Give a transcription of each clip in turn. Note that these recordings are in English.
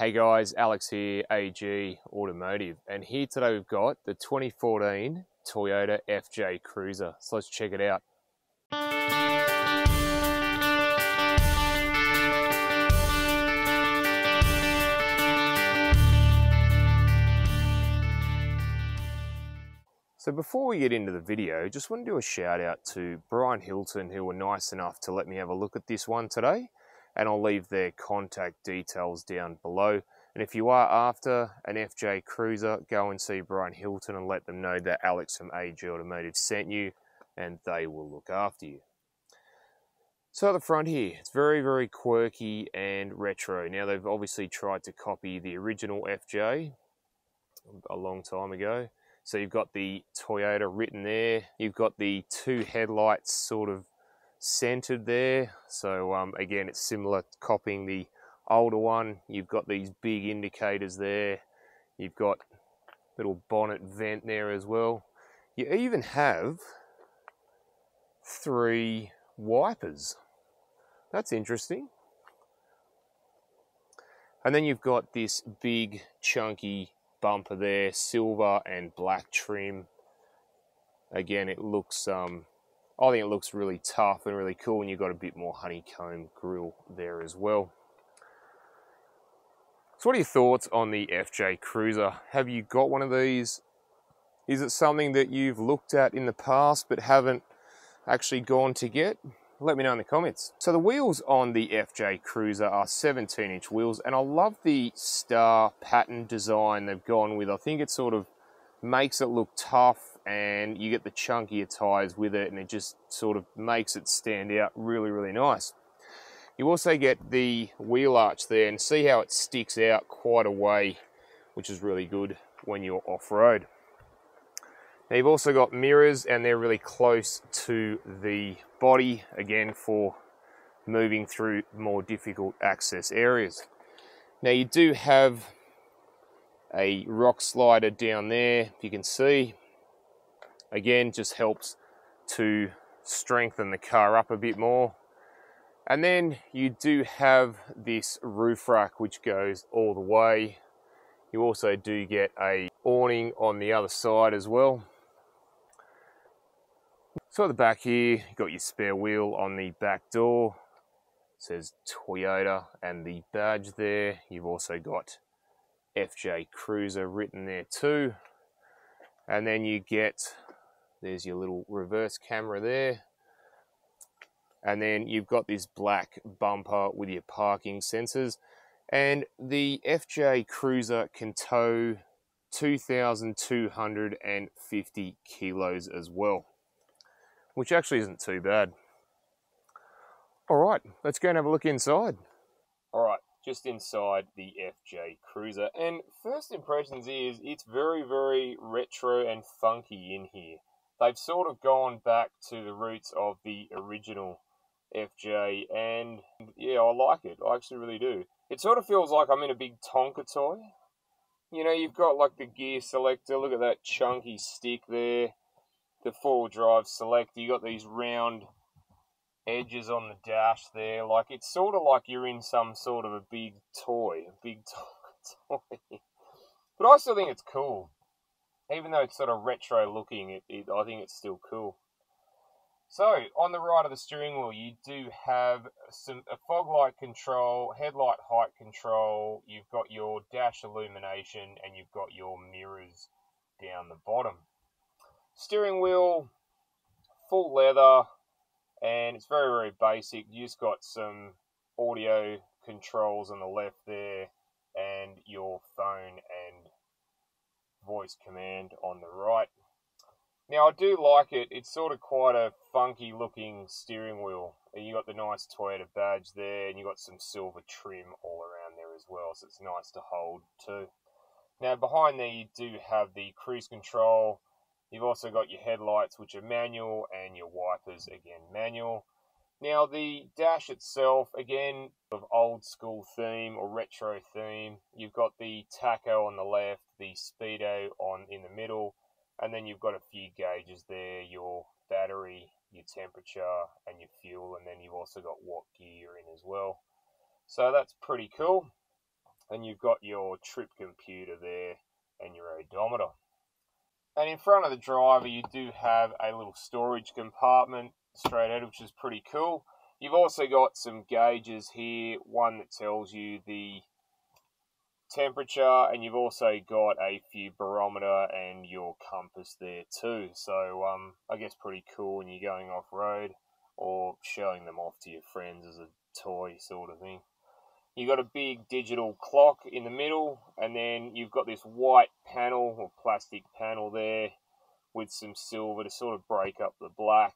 Hey guys, Alex here, AG Automotive, and here today we've got the 2014 Toyota FJ Cruiser. So let's check it out. So before we get into the video, just want to do a shout out to Brian Hilton, who were nice enough to let me have a look at this one today, and I'll leave their contact details down below. And if you are after an FJ Cruiser, go and see Brian Hilton and let them know that Alex from AG Automotive sent you, and they will look after you. So at the front here, it's very, very quirky and retro. Now they've obviously tried to copy the original FJ a long time ago. So you've got the Toyota written there. You've got the two headlights sort of centered there. So again, it's similar, copying the older one. You've got these big indicators there. You've got little bonnet vent there as well. You even have 3 wipers. That's interesting. And then you've got this big chunky bumper there, silver and black trim. Again, it looks I think it looks really tough and really cool, and you've got a bit more honeycomb grille there as well. So what are your thoughts on the FJ Cruiser? Have you got one of these? Is it something that you've looked at in the past but haven't actually gone to get? Let me know in the comments. So the wheels on the FJ Cruiser are 17-inch wheels, and I love the star pattern design they've gone with. I think it sort of makes it look tough, and you get the chunkier tires with it, and it just sort of makes it stand out really, really nice. You also get the wheel arch there, and see how it sticks out quite a way, which is really good when you're off-road. Now you've also got mirrors, and they're really close to the body, again for moving through more difficult access areas. Now you do have a rock slider down there, you can see. Again, just helps to strengthen the car up a bit more. And then you do have this roof rack which goes all the way. You also do get a awning on the other side as well. So at the back here, you've got your spare wheel on the back door. It says Toyota and the badge there. You've also got FJ Cruiser written there too. And then you get, there's your little reverse camera there. And then you've got this black bumper with your parking sensors. And the FJ Cruiser can tow 2,250 kilos as well, which actually isn't too bad. All right, let's go and have a look inside. All right, just inside the FJ Cruiser. And first impressions is it's very, very retro and funky in here. They've sort of gone back to the roots of the original FJ, and yeah, I like it. I actually really do. It sort of feels like I'm in a big Tonka toy. You know, you've got like the gear selector. Look at that chunky stick there. The 4-wheel drive selector. You got these round edges on the dash there. Like, it's sort of like you're in some sort of a big toy, a big Tonka toy. But I still think it's cool. Even though it's sort of retro looking, I think it's still cool. So, on the right of the steering wheel, you do have a fog light control, headlight height control, you've got your dash illumination, and you've got your mirrors down the bottom. Steering wheel, full leather, and it's very, very basic. You just got some audio controls on the left there, and your phone and voice command on the right. Now, I do like it. It's sort of quite a funky looking steering wheel. And you got the nice Toyota badge there, and you got some silver trim all around there as well, so it's nice to hold too. Now, behind there you do have the cruise control. You've also got your headlights, which are manual, and your wipers, again, manual. Now, the dash itself, again, of old school theme or retro theme. You've got the tacho on the left, the speedo in the middle, and then you've got a few gauges there, your battery, your temperature, and your fuel, and then you've also got what gear you're in as well. So that's pretty cool. And you've got your trip computer there and your odometer. And in front of the driver, you do have a little storage compartment straight ahead, which is pretty cool. You've also got some gauges here, one that tells you the temperature, and you've also got a few barometer and your compass there too. So I guess pretty cool when you're going off-road or showing them off to your friends as a toy sort of thing. You've got a big digital clock in the middle, and then you've got this white panel or plastic panel there with some silver to sort of break up the black.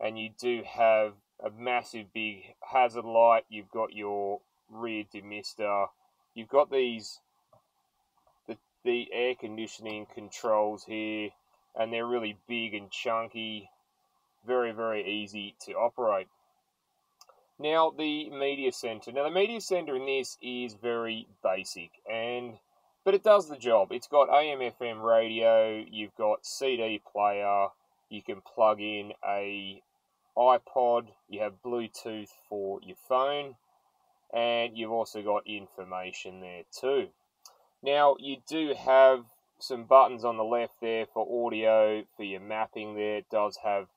And you do have a massive big hazard light. You've got your rear demister. You've got these the air conditioning controls here, and they're really big and chunky, very, very easy to operate. Now the media center. Now the media center in this is very basic, but it does the job. It's got AM/FM radio, you've got CD player, you can plug in a iPod, you have Bluetooth for your phone, and you've also got information there too. Now you do have some buttons on the left there for audio, for your mapping there. It does have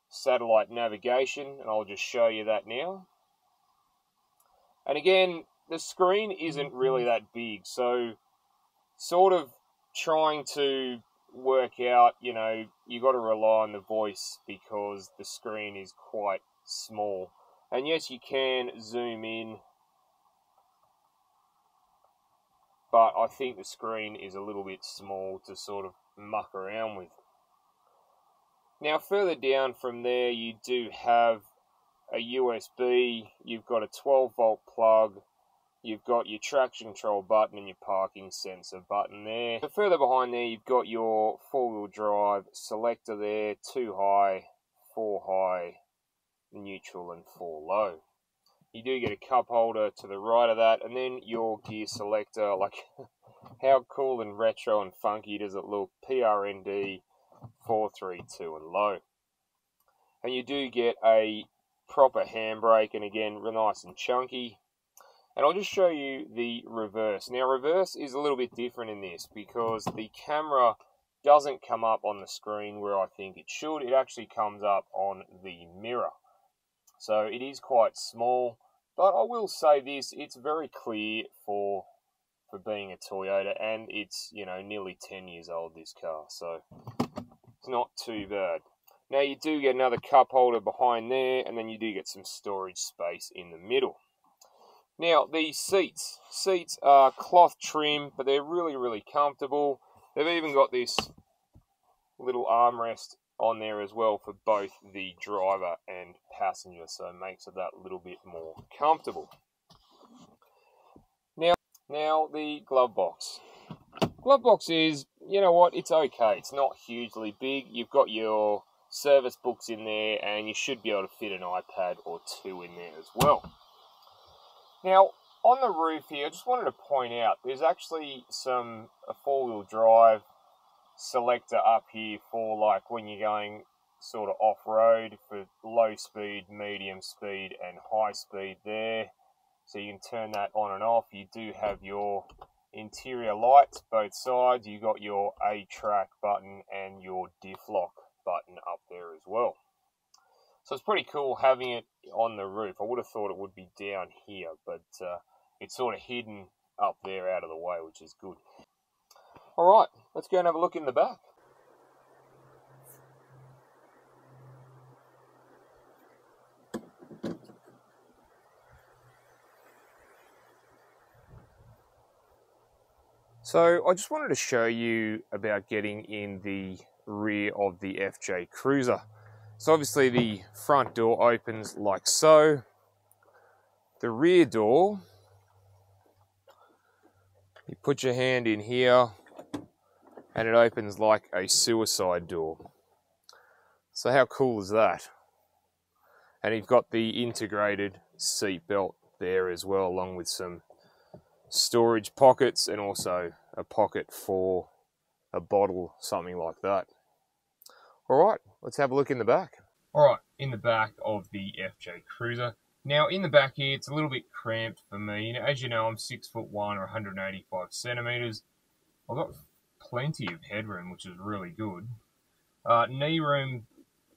satellite navigation, and I'll just show you that now. And again, the screen isn't really that big, so sort of trying to work out, you know, you got to rely on the voice because the screen is quite small. And yes, you can zoom in, but I think the screen is a little bit small to sort of muck around with. Now further down from there, you do have a USB, you've got a 12-volt plug, you've got your traction control button and your parking sensor button there. So further behind there, you've got your 4-wheel drive selector there, 2 high, 4 high, neutral and 4 low. You do get a cup holder to the right of that, and then your gear selector. Like, how cool and retro and funky does it look? PRND, 4, 3, 2 and low. And you do get a proper handbrake, and again, real nice and chunky. And I'll just show you the reverse. Now reverse is a little bit different in this because the camera doesn't come up on the screen where I think it should. It actually comes up on the mirror. So it is quite small, but I will say this, it's very clear for being a Toyota, and it's, you know, nearly 10 years old, this car, so it's not too bad. Now you do get another cup holder behind there, and then you do get some storage space in the middle. Now the seats are cloth trim, but they're really, really comfortable. They've even got this little armrest on there as well for both the driver and passenger, so it makes it that little bit more comfortable. Now the glove box. Glove box is, you know what, it's okay. It's not hugely big. You've got your service books in there, and you should be able to fit an iPad or 2 in there as well. Now, on the roof here, I just wanted to point out, there's actually a 4-wheel drive selector up here for like when you're going sort of off-road for low speed, medium speed and high speed there. So you can turn that on and off. You do have your interior lights both sides. You got your A-track button and your diff lock button up there as well. So it's pretty cool having it on the roof. I would have thought it would be down here, but it's sort of hidden up there out of the way, which is good. All right, let's go and have a look in the back. So I just wanted to show you about getting in the rear of the FJ Cruiser. So obviously the front door opens like so. The rear door, you put your hand in here and it opens like a suicide door. So how cool is that? And you've got the integrated seat belt there as well, along with some storage pockets and also a pocket for a bottle, something like that. All right, let's have a look in the back. All right, in the back of the FJ Cruiser, Now in the back here, it's a little bit cramped for me. You know, as you know, I'm 6'1" or 185 centimeters. I've got plenty of headroom, which is really good. Knee room,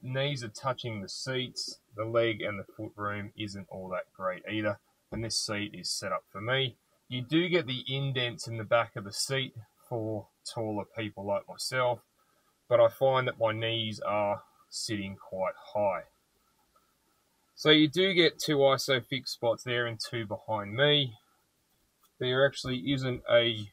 knees are touching the seats. The leg and the foot room isn't all that great either. And this seat is set up for me. You do get the indents in the back of the seat for taller people like myself, but I find that my knees are sitting quite high. So you do get 2 ISOFIX spots there and 2 behind me. There actually isn't a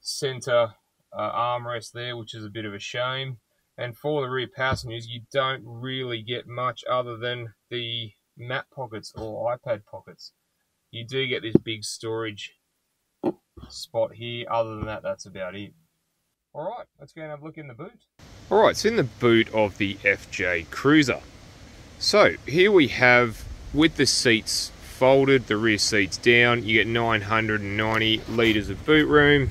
center armrest there, which is a bit of a shame. And for the rear passengers, you don't really get much other than the map pockets or iPad pockets. You do get this big storage spot here. Other than that, that's about it. Alright, let's go and have a look in the boot. Alright, so in the boot of the FJ Cruiser. So here we have, with the seats folded, the rear seats down, you get 990 litres of boot room.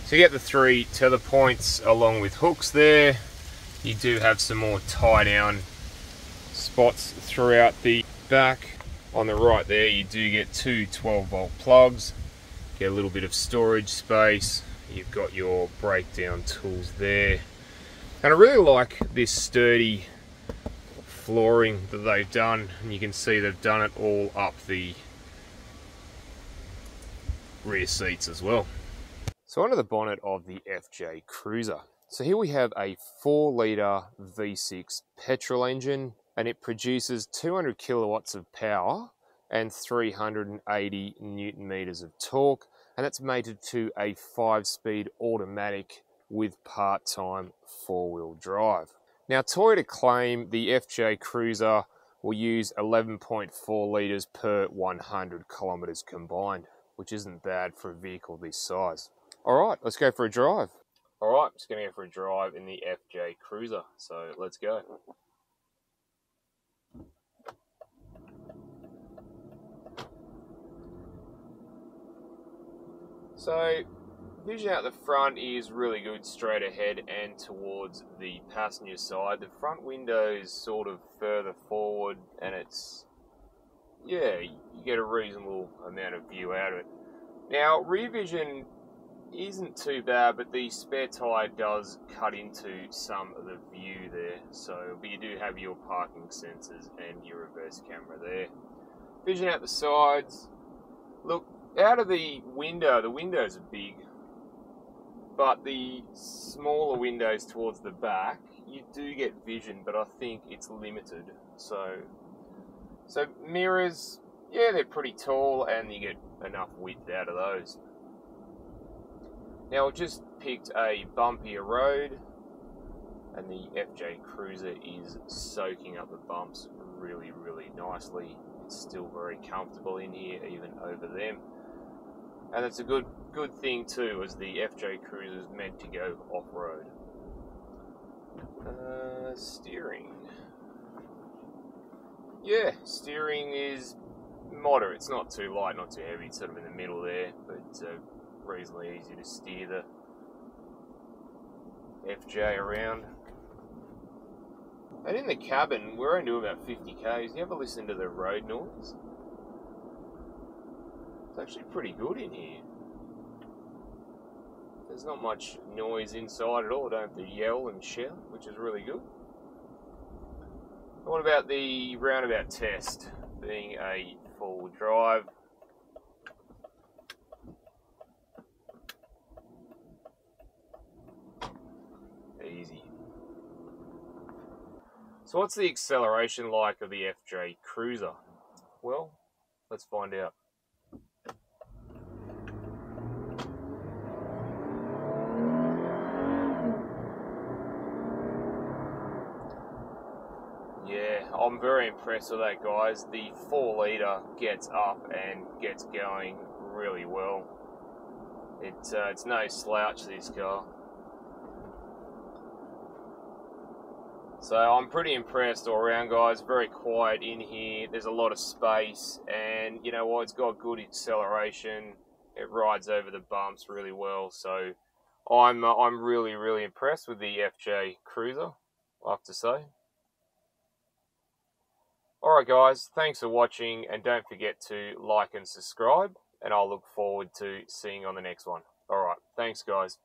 So you get the 3 tether points along with hooks there. You do have some more tie down spots throughout the back. On the right there, you do get 2 12-volt plugs. Get a little bit of storage space. You've got your breakdown tools there. And I really like this sturdy flooring that they've done. And you can see they've done it all up the rear seats as well. So under the bonnet of the FJ Cruiser. So here we have a 4-litre V6 petrol engine, and it produces 200 kilowatts of power and 380 newton meters of torque, and it's mated to a 5-speed automatic with part-time 4-wheel drive. Now Toyota claim the FJ Cruiser will use 11.4 litres per 100 kilometres combined, which isn't bad for a vehicle this size. Alright, let's go for a drive. Alright, just going to go for a drive in the FJ Cruiser, so let's go. So, vision out the front is really good straight ahead and towards the passenger side. The front window is sort of further forward and it's, yeah, you get a reasonable amount of view out of it. Now, rear vision isn't too bad, but the spare tyre does cut into some of the view there. So, but you do have your parking sensors and your reverse camera there. Vision out the sides. Look, out of the windows are big, but the smaller windows towards the back, you do get vision, but I think it's limited. So mirrors, yeah, they're pretty tall and you get enough width out of those. Now, I just picked a bumpier road, and the FJ Cruiser is soaking up the bumps really, really nicely. It's still very comfortable in here, even over them. And it's a good thing too, as the FJ Cruiser is meant to go off-road. Steering. Yeah, steering is moderate. It's not too light, not too heavy. It's sort of in the middle there, but reasonably easy to steer the FJ around. And in the cabin, we're only doing about 50 k's. You ever listen to the road noise? It's actually pretty good in here. There's not much noise inside at all. I don't have to yell and shout, which is really good. What about the roundabout test? Being a four-wheel drive. Easy. So what's the acceleration like of the FJ Cruiser? Well, let's find out. Yeah, I'm very impressed with that, guys. The 4-litre gets up and gets going really well. It's no slouch, this car. So I'm pretty impressed all around, guys. Very quiet in here. There's a lot of space, and you know what? It's got good acceleration. It rides over the bumps really well. So I'm really impressed with the FJ Cruiser, I have to say. All Alright guys, thanks for watching, and don't forget to like and subscribe, and I'll look forward to seeing you on the next one. Alright, thanks guys.